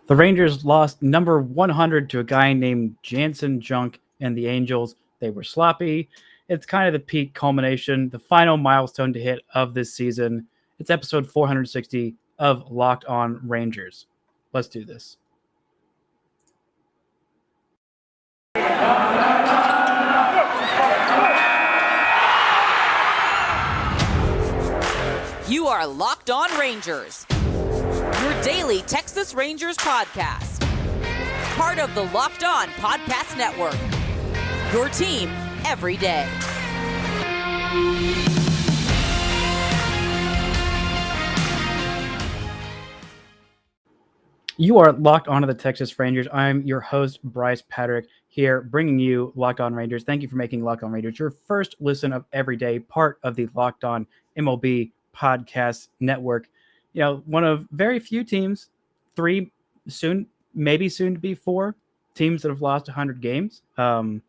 The Rangers lost number 100 to a guy named Jansen Junk and the Angels. They were sloppy. It's kind of the peak culmination, the final milestone to hit of this season. It's episode 460 of Locked On Rangers. Let's do this. You are Locked On Rangers, your daily Texas Rangers podcast. Part of the Locked On Podcast Network, your team every day. You are locked onto the Texas Rangers. I'm your host, Brice Paterik, here bringing you Locked On Rangers. Thank you for making Locked On Rangers your first listen of every day, part of the Locked On MLB Podcast Network. You know, one of very few teams, three soon, maybe soon to be four teams that have lost 100 games. I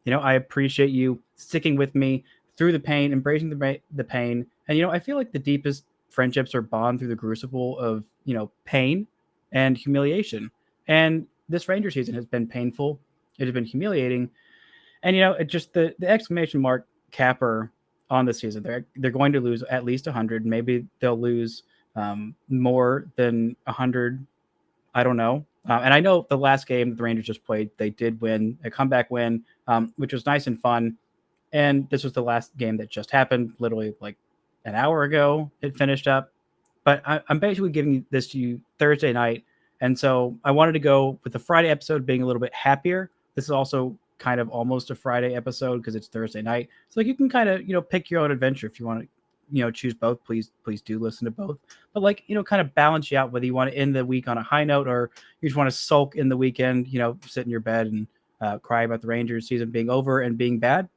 appreciate you sticking with me through the pain, embracing the pain. And, I feel like the deepest friendships are bond through the crucible of, pain and humiliation. And this Ranger season has been painful. It has been humiliating. And, it just the exclamation mark capper on the season. They're going to lose at least 100. Maybe they'll lose more than 100. I don't know. And I know the last game the Rangers just played, they did win a comeback win, which was nice and fun. And this was the last game that just happened, literally like an hour ago. It finished up. But I'm basically giving this to you Thursday night. And so I wanted to go with the Friday episode being a little bit happier. This is also kind of almost a Friday episode because it's Thursday night. So you can kind of, pick your own adventure if you want to, choose both. Please do listen to both. But kind of balance you out whether you want to end the week on a high note or you just want to sulk in the weekend, sit in your bed and cry about the Rangers season being over and being bad.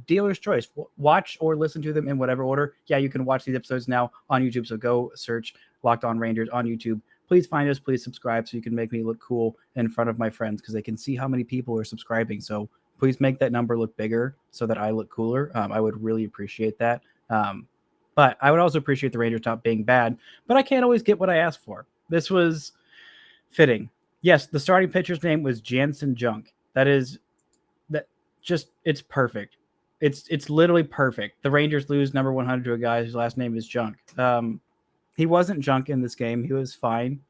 Dealer's choice. Watch or listen to them in whatever order. Yeah, you can watch these episodes now on YouTube. So go search Locked On Rangers on YouTube. Please find us. Please subscribe so you can make me look cool in front of my friends because they can see how many people are subscribing. So please make that number look bigger so that I look cooler. I would really appreciate that. But I would also appreciate the Rangers not being bad. But I can't always get what I asked for. This was fitting. Yes, the starting pitcher's name was Jansen Junk. It's perfect. It's literally perfect. The Rangers lose number 100 to a guy whose last name is Junk. He wasn't Junk in this game. He was fine.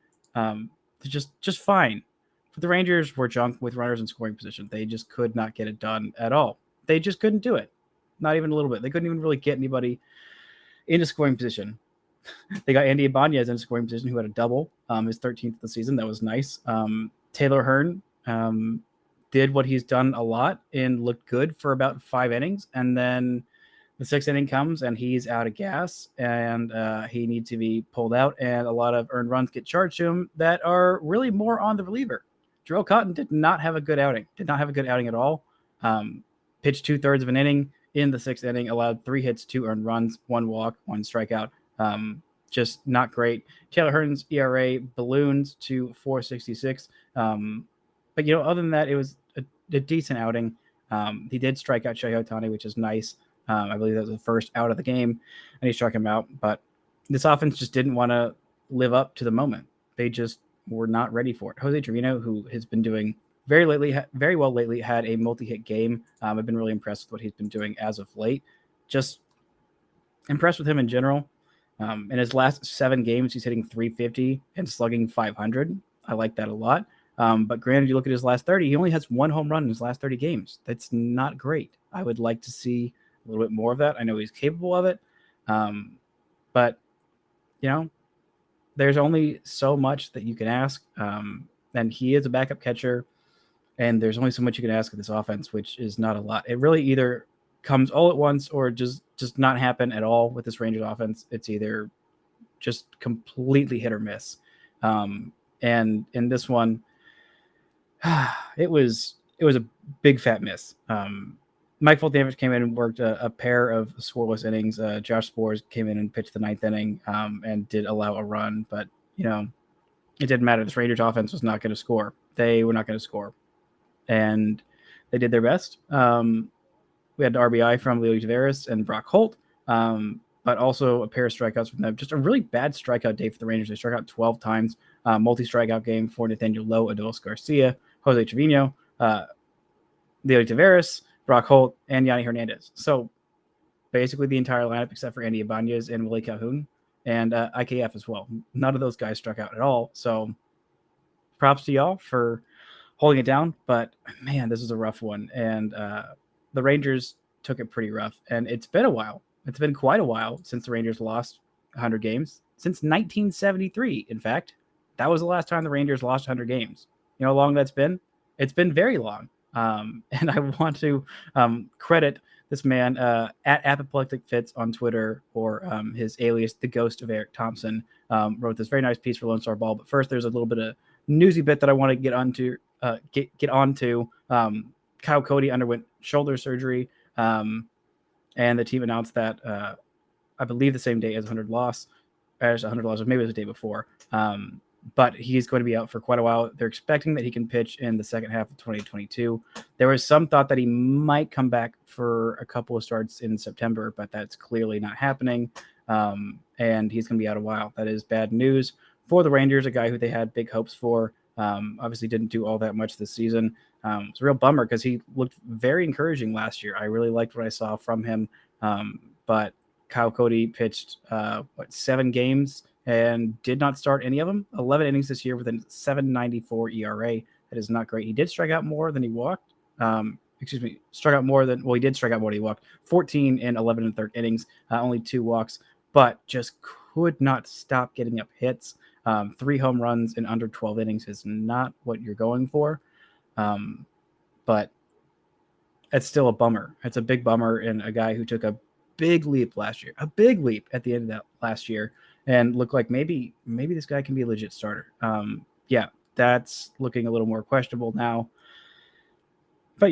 Just fine. But the Rangers were Junk with runners in scoring position. They just could not get it done at all. They just couldn't do it. Not even a little bit. They couldn't even really get anybody into scoring position. They got Andy Ibanez in scoring position who had a double, his 13th of the season. That was nice. Taylor Hearn did what he's done a lot and looked good for about 5 innings. And then the 6th inning comes and he's out of gas and he needs to be pulled out. And a lot of earned runs get charged to him that are really more on the reliever. Jarrell Cotton did not have a good outing. Did not have a good outing at all. Pitched 2/3 of an inning in the 6th inning, allowed 3 hits, 2 earned runs, 1 walk, 1 strikeout. Just not great. Taylor Hearn's ERA balloons to 4.66. But, other than that, it was a decent outing. He did strike out Shohei Ohtani, which is nice. I believe that was the first out of the game, and he struck him out. But this offense just didn't want to live up to the moment. They just were not ready for it. Jose Trevino, who has been doing very well lately, had a multi-hit game. I've been really impressed with what he's been doing as of late. Just impressed with him in general. In his last 7 games, he's hitting .350 and slugging .500. I like that a lot. But granted, you look at his last 30, he only has 1 home run in his last 30 games. That's not great. I would like to see a little bit more of that. I know he's capable of it. But, there's only so much that you can ask. And he is a backup catcher. And there's only so much you can ask of this offense, which is not a lot. It really either comes all at once or just not happen at all with this Rangers offense. It's either just completely hit or miss. And in this one, it was a big fat miss. Mike Foltynewicz came in and worked a pair of scoreless innings. Josh Spores came in and pitched the 9th inning and did allow a run, but it didn't matter. This Rangers offense was not going to score. They were not going to score, and they did their best. We had an RBI from Leo Taveras and Brock Holt. but also a pair of strikeouts from them. Just a really bad strikeout day for the Rangers. They struck out 12 times, multi-strikeout game for Nathaniel Lowe, Adolis Garcia, Jose Trevino, Leo Taveras, Brock Holt, and Yanni Hernandez. So basically the entire lineup except for Andy Ibanez and Willie Calhoun and IKF as well. None of those guys struck out at all. So props to y'all for holding it down. But man, this is a rough one. And the Rangers took it pretty rough. And it's been a while. It's been quite a while since the Rangers lost 100 games. Since 1973, in fact. That was the last time the Rangers lost 100 games. You know how long that's been? It's been very long. And I want to credit this man at Apoplectic Fits on Twitter, or his alias, The Ghost of Eric Thompson, wrote this very nice piece for Lone Star Ball. But first, there's a little bit of newsy bit that I want to get onto. Kyle Cody underwent shoulder surgery, and the team announced that I believe the same day as 100 loss, or maybe it was the day before. But he's going to be out for quite a while. They're expecting that he can pitch in the second half of 2022. There was some thought that he might come back for a couple of starts in September, but that's clearly not happening. And he's going to be out a while. That is bad news for the Rangers, a guy who they had big hopes for. Obviously didn't do all that much this season. It's a real bummer because he looked very encouraging last year. I really liked what I saw from him. But Kyle Cody pitched 7 games and did not start any of them. 11 innings this year with a 7.94 ERA. That is not great. He did strike out more than he walked. He did strike out more than he walked. 14 in 11 and third innings, only 2 walks, but just could not stop getting up hits. 3 home runs in under 12 innings is not what you're going for. But it's still a bummer. It's a big bummer in a guy who took a big leap last year, at the end of that last year, and looked like maybe this guy can be a legit starter. Yeah, that's looking a little more questionable now. But,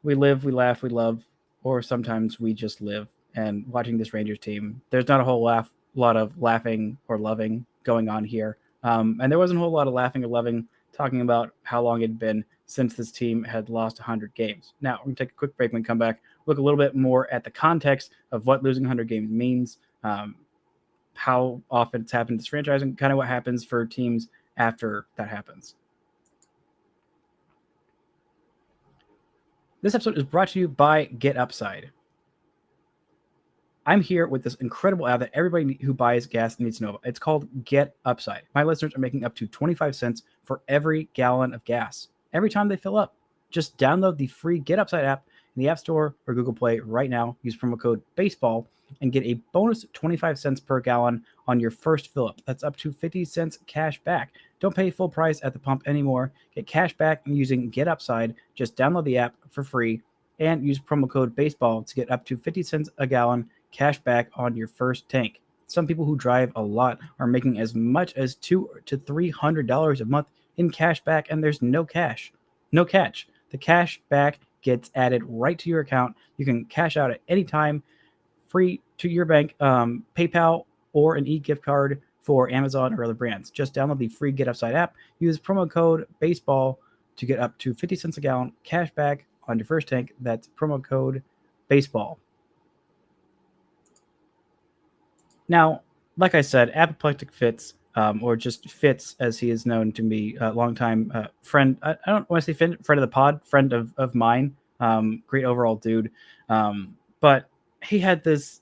we live, we laugh, we love, or sometimes we just live. And watching this Rangers team, there's not a whole lot of laughing or loving going on here. And there wasn't a whole lot of laughing or loving talking about how long it had been since this team had lost 100 games. Now, we're going to take a quick break. When we come back, look a little bit more at the context of what losing 100 games means, how often it's happened to this franchise, and kind of what happens for teams after that happens. This episode is brought to you by Get Upside. I'm here with this incredible app that everybody who buys gas needs to know about. It's called Get Upside. My listeners are making up to 25 cents for every gallon of gas every time they fill up. Just download the free Get Upside app in the App Store or Google Play right now. Use promo code BASEBALL and get a bonus 25 cents per gallon on your first fill up. That's up to 50 cents cash back. Don't pay full price at the pump anymore. Get cash back using Get Upside. Just download the app for free and use promo code BASEBALL to get up to 50 cents a gallon cash back on your first tank. Some people who drive a lot are making as much as $200 to $300 a month in cash back, and there's no catch. The cash back gets added right to your account. You can cash out at any time, free to your bank, PayPal, or an e-gift card for Amazon or other brands. Just download the free Get Upside app. Use promo code BASEBALL to get up to 50 cents a gallon cash back on your first tank. That's promo code BASEBALL. Now, like I said, Apoplectic Fits, or just Fitz, as he is known to be, a longtime friend. I don't want to say friend of the pod, friend of mine. Great overall dude. But he had this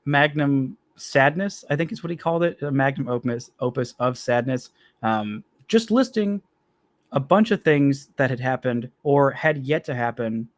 magnum sadness, I think is what he called it, a magnum opus of sadness, just listing a bunch of things that had happened or had yet to happen,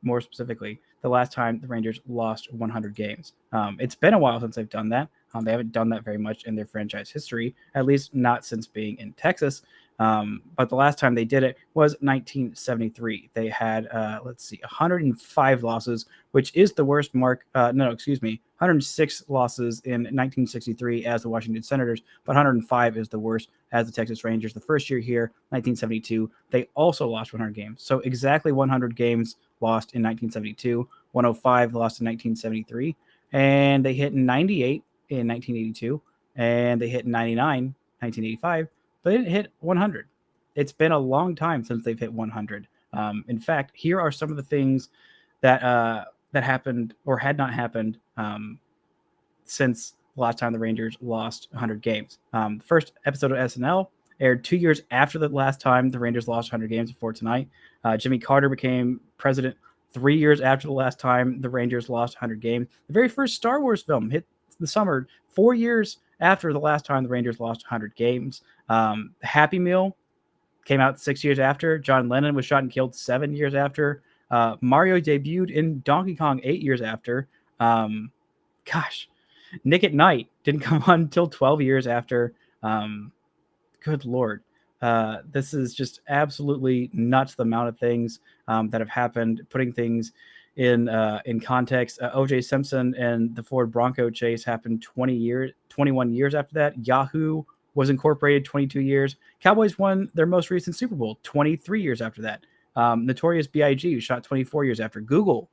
more specifically, the last time the Rangers lost 100 games. It's been a while since they've done that. They haven't done that very much in their franchise history, at least not since being in Texas. But the last time they did it was 1973. They had, 105 losses, which is the worst mark. 106 losses in 1963 as the Washington Senators, but 105 is the worst as the Texas Rangers. The first year here, 1972, they also lost 100 games. So exactly 100 games lost in 1972, 105 lost in 1973, and they hit 98 in 1982, and they hit 99 1985, but they didn't hit 100. It's been a long time since they've hit 100. In fact, here are some of the things that that happened or had not happened since the last time the Rangers lost 100 games. The first episode of SNL aired 2 years after the last time the Rangers lost 100 games before tonight. Jimmy Carter became president 3 years after the last time the Rangers lost 100 games. The very first Star Wars film hit the summer 4 years after the last time the Rangers lost 100 games. Happy Meal came out 6 years after. John Lennon was shot and killed 7 years after. Mario debuted in Donkey Kong 8 years after. Nick at Night didn't come on until 12 years after. Good Lord. This is just absolutely nuts, the amount of things that have happened, putting things in context. O.J. Simpson and the Ford Bronco chase happened 21 years after that. Yahoo was incorporated 22 years. Cowboys won their most recent Super Bowl 23 years after that. Notorious B.I.G. was shot 24 years after. Google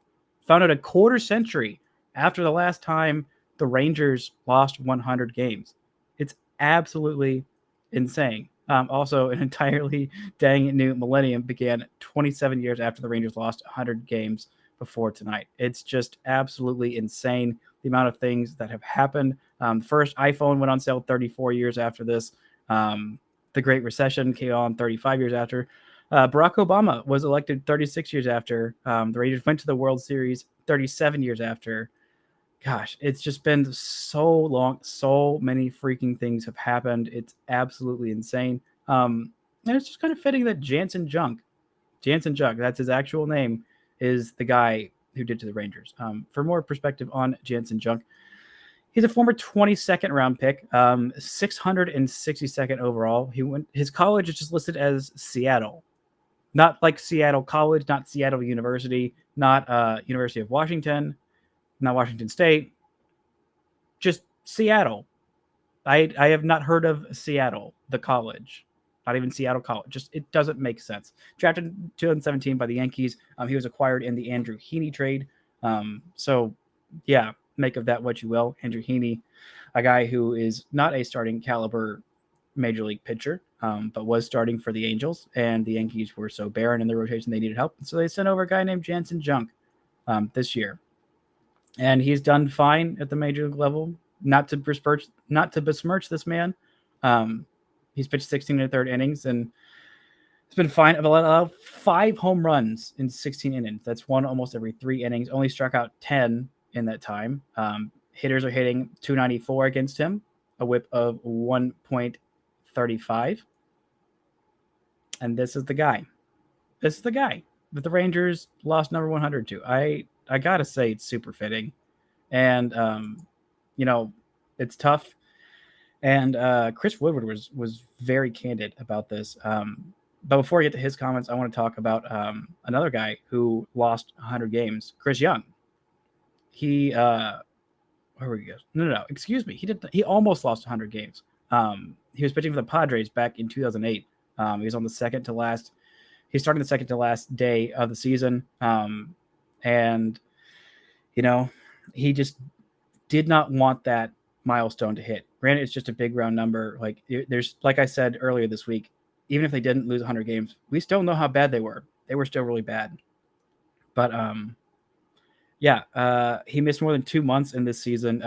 founded a quarter century after the last time the Rangers lost 100 games. It's absolutely insane. Also, an entirely dang new millennium began 27 years after the Rangers lost 100 games before tonight. It's just absolutely insane, the amount of things that have happened. The first iPhone went on sale 34 years after this. The Great Recession came on 35 years after. Barack Obama was elected 36 years after. The Rangers went to the World Series 37 years after. Gosh, it's just been so long. So many freaking things have happened. It's absolutely insane. And it's just kind of fitting that Jansen Junk, that's his actual name, is the guy who did to the Rangers. For more perspective on Jansen Junk, he's a former 22nd round pick, 662nd overall. His college is just listed as Seattle, not like Seattle College, not Seattle University, not University of Washington, not Washington State, just Seattle. I have not heard of Seattle, the college, not even Seattle College. Just, it doesn't make sense. Drafted in 2017 by the Yankees. He was acquired in the Andrew Heaney trade. So, yeah, make of that what you will. Andrew Heaney, a guy who is not a starting caliber major league pitcher, but was starting for the Angels, and the Yankees were so barren in their rotation they needed help. So they sent over a guy named Jansen Junk this year. And he's done fine at the major league level. Not to besmirch this man. He's pitched 16 and a third innings, and it's been fine. I've allowed 5 home runs in 16 innings. That's one almost every 3 innings. Only struck out 10 in that time. Hitters are hitting .294 against him, a whip of 1.35. And this is the guy. This is the guy that the Rangers lost number 100 to. I gotta say, it's super fitting, and it's tough. And Chris Woodward was very candid about this. But before I get to his comments, I want to talk about another guy who lost 100 games, Chris Young. He where were you guys? No, excuse me. He almost lost 100 games. He was pitching for the Padres back in 2008. He was on the second to last. He's starting the second to last day of the season. And, he just did not want that milestone to hit. Granted, it's just a big round number. Like I said earlier this week, even if they didn't lose 100 games, we still know how bad they were. They were still really bad. But, he missed more than 2 months in this season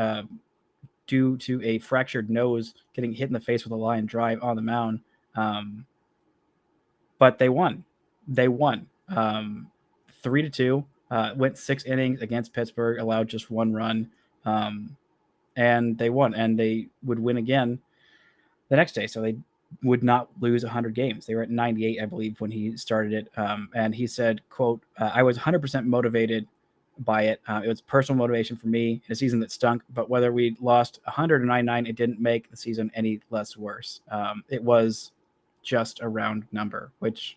due to a fractured nose, getting hit in the face with a line drive on the mound. But they won. 3-2. Went 6 innings against Pittsburgh, allowed just 1 run, and they won. And they would win again the next day, so they would not lose 100 games. They were at 98, I believe, when he started it. And he said, quote, I was 100% motivated by it. It was personal motivation for me in a season that stunk, but whether we lost 100 or 99, it didn't make the season any less worse. It was just a round number, which,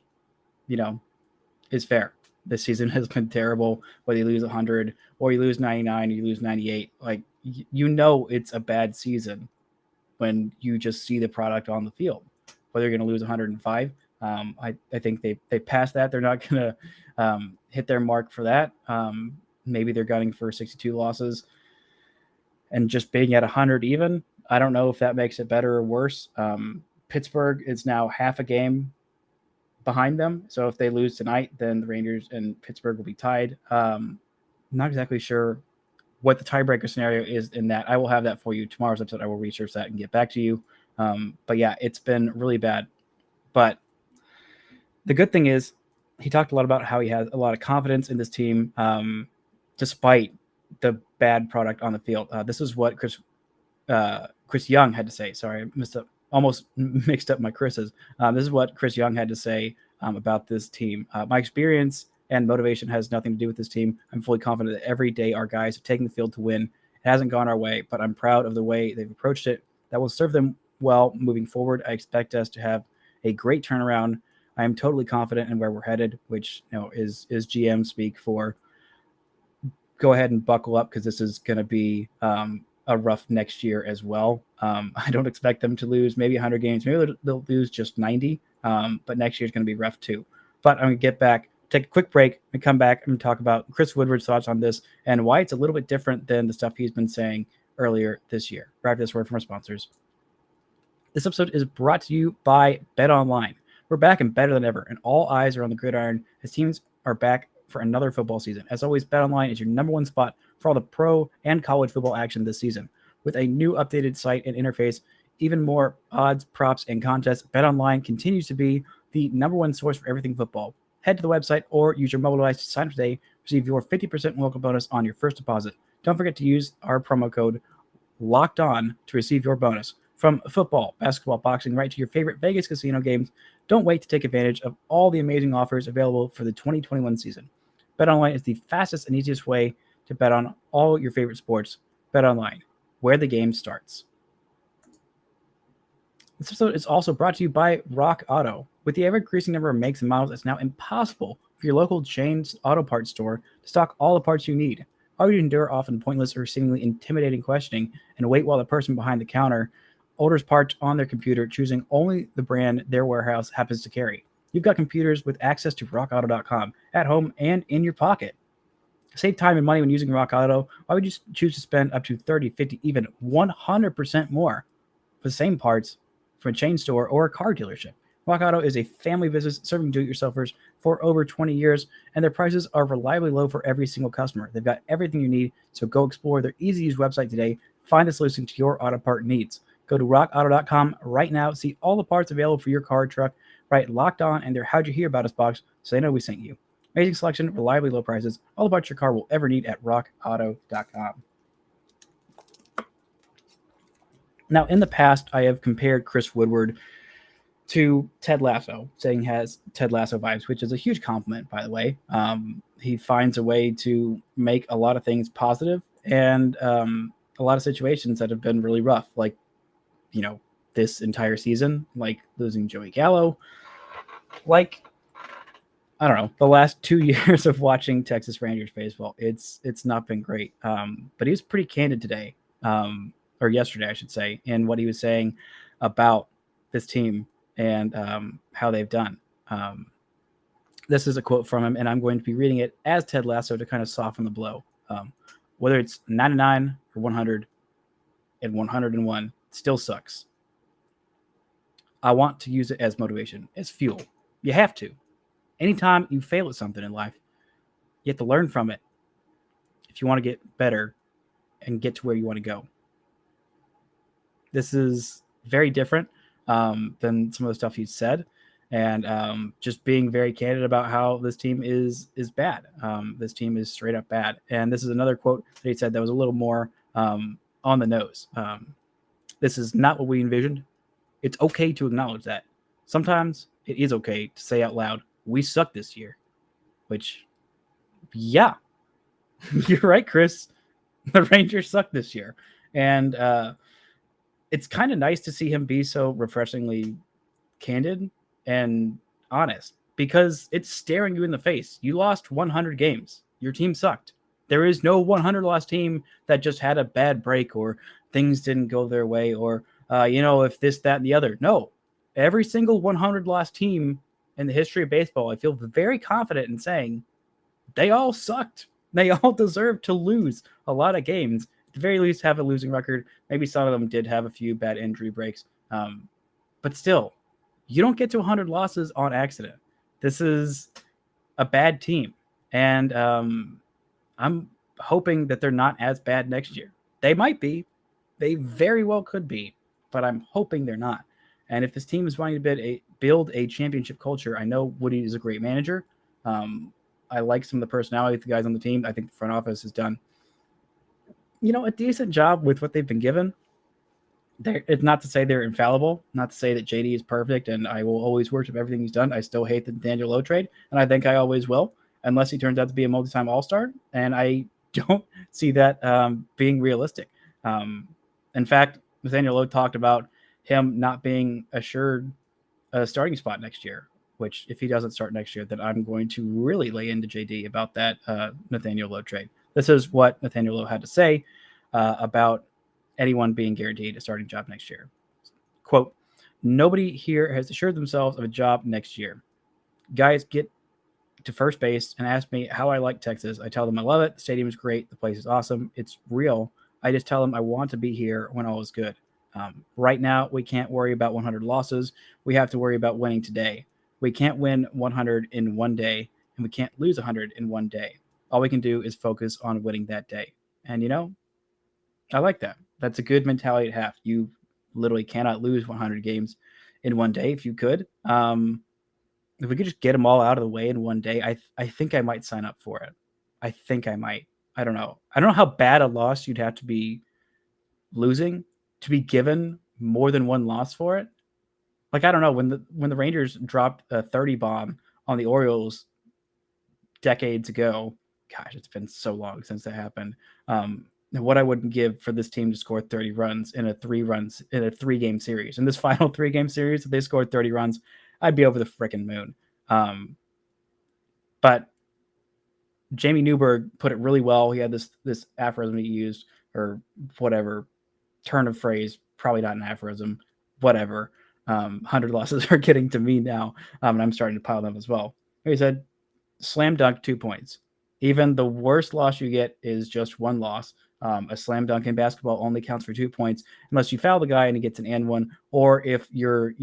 is fair. This season has been terrible, whether you lose 100 or you lose 99 or you lose 98. Like, it's a bad season when you just see the product on the field. Whether you're going to lose 105, I think they passed that. They're not going to hit their mark for that. Maybe they're gunning for 62 losses and just being at 100 even. I don't know if that makes it better or worse. Pittsburgh is now half a game behind them. So if they lose tonight, then the Rangers and Pittsburgh will be tied. not exactly sure what the tiebreaker scenario is in that. I will have that for you tomorrow's episode. I will research that and get back to you. But yeah, it's been really bad. But the good thing is he talked a lot about how he has a lot of confidence in this team, despite the bad product on the field. This is what Chris Young had to say. Sorry, I almost mixed up my Chris's. This is what Chris Young had to say about this team. My experience and motivation has nothing to do with this team. I'm fully confident that every day our guys have taken the field to win. It hasn't gone our way, but I'm proud of the way they've approached it. That will serve them well moving forward. I expect us to have a great turnaround. I am totally confident in where we're headed, which is GM speak for go ahead and buckle up because this is going to be a rough next year as well. I don't expect them to lose maybe 100 games. Maybe they'll lose just 90, but next year is going to be rough too. But I'm going to get back, take a quick break, and come back and talk about Chris Woodward's thoughts on this and why it's a little bit different than the stuff he's been saying earlier this year. Right after this word from our sponsors. This episode is brought to you by BetOnline. We're back and better than ever, and all eyes are on the gridiron as teams are back for another football season. As always, BetOnline is your number one spot for all the pro and college football action this season. With a new updated site and interface, even more odds, props, and contests, BetOnline continues to be the number one source for everything football. Head to the website or use your mobile device to sign up today. Receive your 50% welcome bonus on your first deposit. Don't forget to use our promo code LOCKEDON to receive your bonus. From football, basketball, boxing, right to your favorite Vegas casino games, don't wait to take advantage of all the amazing offers available for the 2021 season. BetOnline is the fastest and easiest way to bet on all your favorite sports. BetOnline, where the game starts. This episode is also brought to you by Rock Auto. With the ever-increasing number of makes and models, it's now impossible for your local chain auto parts store to stock all the parts you need. How you endure often pointless or seemingly intimidating questioning and wait while the person behind the counter orders parts on their computer, choosing only the brand their warehouse happens to carry. You've got computers with access to rockauto.com at home and in your pocket. Save time and money when using Rock Auto. Why would you choose to spend up to 30, 50, even 100% more for the same parts from a chain store or a car dealership? Rock Auto is a family business serving do-it-yourselfers for over 20 years, and their prices are reliably low for every single customer. They've got everything you need, so go explore their easy-to-use website today. Find the solution to your auto part needs. Go to rockauto.com right now. See all the parts available for your car or truck. Right, locked on in their How'd You Hear About Us box so they know we sent you. Amazing selection, reliably low prices, all the parts your car will ever need at rockauto.com. Now, in the past, I have compared Chris Woodward to Ted Lasso, saying he has Ted Lasso vibes, which is a huge compliment, by the way. He finds a way to make a lot of things positive and a lot of situations that have been really rough, like, this entire season, like losing Joey Gallo, like, I don't know, the last 2 years of watching Texas Rangers baseball. It's not been great. But he was pretty candid today, or yesterday, I should say, in what he was saying about this team and how they've done. This is a quote from him, and I'm going to be reading it as Ted Lasso to kind of soften the blow. Whether it's 99 or 100 and 101, it still sucks. I want to use it as motivation, as fuel. You have to. Anytime you fail at something in life, you have to learn from it if you want to get better and get to where you want to go. This is very different than some of the stuff he's said, and just being very candid about how this team is bad. This team is straight up bad. And this is another quote that he said that was a little more on the nose. This is not what we envisioned. It's okay to acknowledge that. Sometimes it is okay to say out loud, we suck this year. Which, yeah, you're right, Chris. The Rangers suck this year. And it's kind of nice to see him be so refreshingly candid and honest, because it's staring you in the face. You lost 100 games. Your team sucked. There is no 100 loss team that just had a bad break or things didn't go their way or, if this, that, and the other. No, every single 100 loss team in the history of baseball, I feel very confident in saying they all sucked. They all deserve to lose a lot of games. At the very least, have a losing record. Maybe some of them did have a few bad injury breaks. But still, you don't get to 100 losses on accident. This is a bad team. And I'm hoping that they're not as bad next year. They might be. They very well could be, but I'm hoping they're not. And if this team is wanting to build a championship culture, I know Woody is a great manager. I like some of the personality of the guys on the team. I think the front office has done, a decent job with what they've been given. It's not to say they're infallible, not to say that JD is perfect and I will always worship everything he's done. I still hate the Nathaniel Lowe trade, and I think I always will, unless he turns out to be a multi-time All-Star, and I don't see that being realistic. In fact, Nathaniel Lowe talked about him not being assured a starting spot next year, which if he doesn't start next year, then I'm going to really lay into JD about that Nathaniel Lowe trade. This is what Nathaniel Lowe had to say about anyone being guaranteed a starting job next year. Quote, nobody here has assured themselves of a job next year. Guys get to first base and ask me how I like Texas. I tell them I love it. The stadium is great. The place is awesome. It's real. I just tell them I want to be here when all is good. Right now, we can't worry about 100 losses. We have to worry about winning today. We can't win 100 in one day, and we can't lose 100 in one day. All we can do is focus on winning that day. And, I like that. That's a good mentality to have. You literally cannot lose 100 games in one day if you could. If we could just get them all out of the way in one day, I think I might sign up for it. I think I might. I don't know. I don't know how bad a loss you'd have to be losing to be given more than one loss for it. Like, I don't know, when the Rangers dropped a 30 bomb on the Orioles decades ago, gosh, it's been so long since that happened. What I wouldn't give for this team to score 30 runs in a 3-game series. In this final 3-game series, if they scored 30 runs, I'd be over the freaking moon. But Jamie Newberg put it really well. He had this aphorism he used, or whatever, turn of phrase, probably not an aphorism, whatever. 100 losses are getting to me now, and I'm starting to pile them as well. He said, slam dunk 2 points. Even the worst loss you get is just one loss. A slam dunk in basketball only counts for 2 points unless you foul the guy and he gets an and one, or if you're,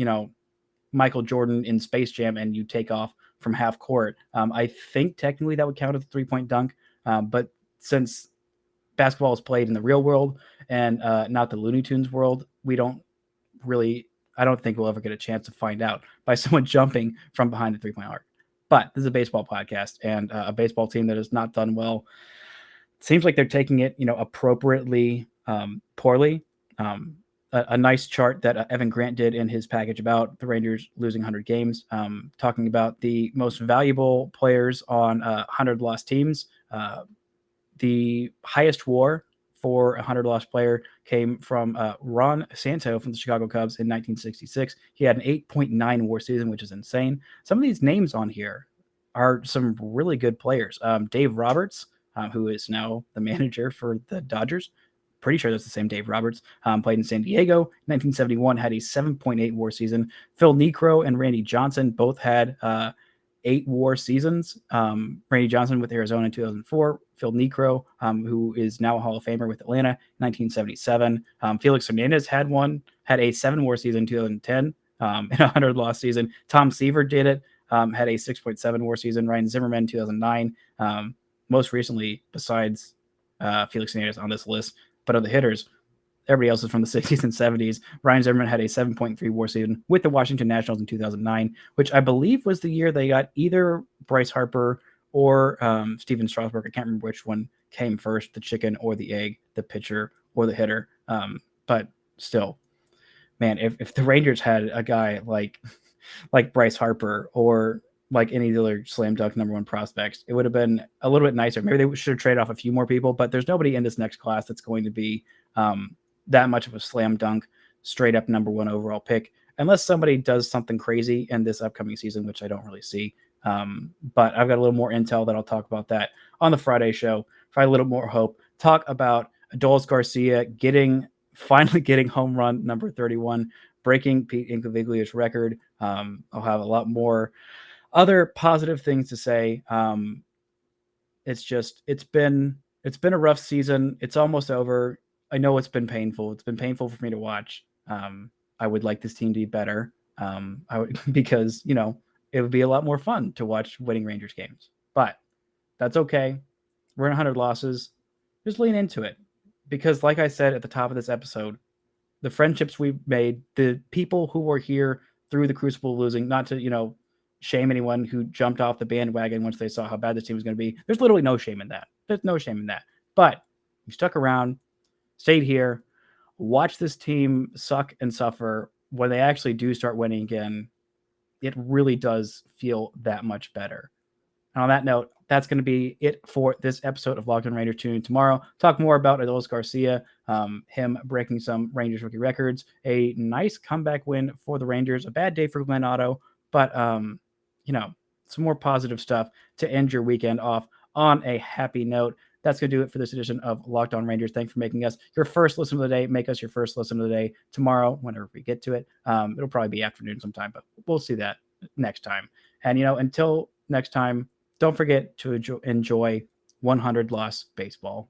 Michael Jordan in Space Jam and you take off from half court. I think technically that would count as a 3-point dunk, but since basketball is played in the real world and not the Looney Tunes world, I don't think we'll ever get a chance to find out by someone jumping from behind the 3-point arc. But this is a baseball podcast, and a baseball team that has not done well. It seems like they're taking it, appropriately poorly. A nice chart that Evan Grant did in his package about the Rangers losing 100 games, talking about the most valuable players on 100 lost teams. The highest WAR for a 100-loss player came from Ron Santo from the Chicago Cubs in 1966. He had an 8.9 WAR season, which is insane. Some of these names on here are some really good players. Dave Roberts, who is now the manager for the Dodgers. Pretty sure that's the same Dave Roberts. Played in San Diego. 1971, had a 7.8 WAR season. Phil Niekro and Randy Johnson both had 8 WAR seasons. Randy Johnson with Arizona in 2004. Phil Niekro, who is now a Hall of Famer with Atlanta, 1977. Felix Hernandez had a 7 WAR season in 2010 in a 100-loss season. Tom Seaver did it, had a 6.7 WAR season. Ryan Zimmerman, 2009. Most recently, besides Felix Hernandez on this list, but of the hitters, everybody else is from the 60s and 70s. Ryan Zimmerman had a 7.3 WAR season with the Washington Nationals in 2009, which I believe was the year they got either Brice Harper or Steven Strasburg. I can't remember which one came first, the chicken or the egg, the pitcher or the hitter. But still, man, if the Rangers had a guy like Brice Harper or like any of the other slam dunk number 1 prospects, it would have been a little bit nicer. Maybe they should have traded off a few more people, but there's nobody in this next class that's going to be that much of a slam dunk, straight up number 1 overall pick, unless somebody does something crazy in this upcoming season, which I don't really see. But I've got a little more intel that I'll talk about that on the Friday show. Provide a little more hope. Talk about Adolis Garcia finally getting home run number 31, breaking Pete Incoviglia's record. I'll have a lot more other positive things to say. It's been a rough season. It's almost over. I know it's been painful. It's been painful for me to watch. I would like this team to be better. Because, it would be a lot more fun to watch winning Rangers games, but that's okay. We're in 100 losses. just lean into it. Because like I said at the top of this episode, the friendships we made, the people who were here through the crucible losing, not to, shame anyone who jumped off the bandwagon once they saw how bad this team was going to be. There's literally no shame in that. There's no shame in that. But you stuck around, stayed here, watch this team suck and suffer. When they actually do start winning again, it really does feel that much better. And on that note, that's going to be it for this episode of Locked On Rangers. Tune in tomorrow. Talk more about Adolis Garcia, him breaking some Rangers rookie records. A nice comeback win for the Rangers. A bad day for Glenn Otto, but some more positive stuff to end your weekend off on a happy note. That's going to do it for this edition of Locked On Rangers. Thanks for making us your first listen of the day. Make us your first listen of the day tomorrow, whenever we get to it. It'll probably be afternoon sometime, but we'll see that next time. And, until next time, don't forget to enjoy 100 loss baseball.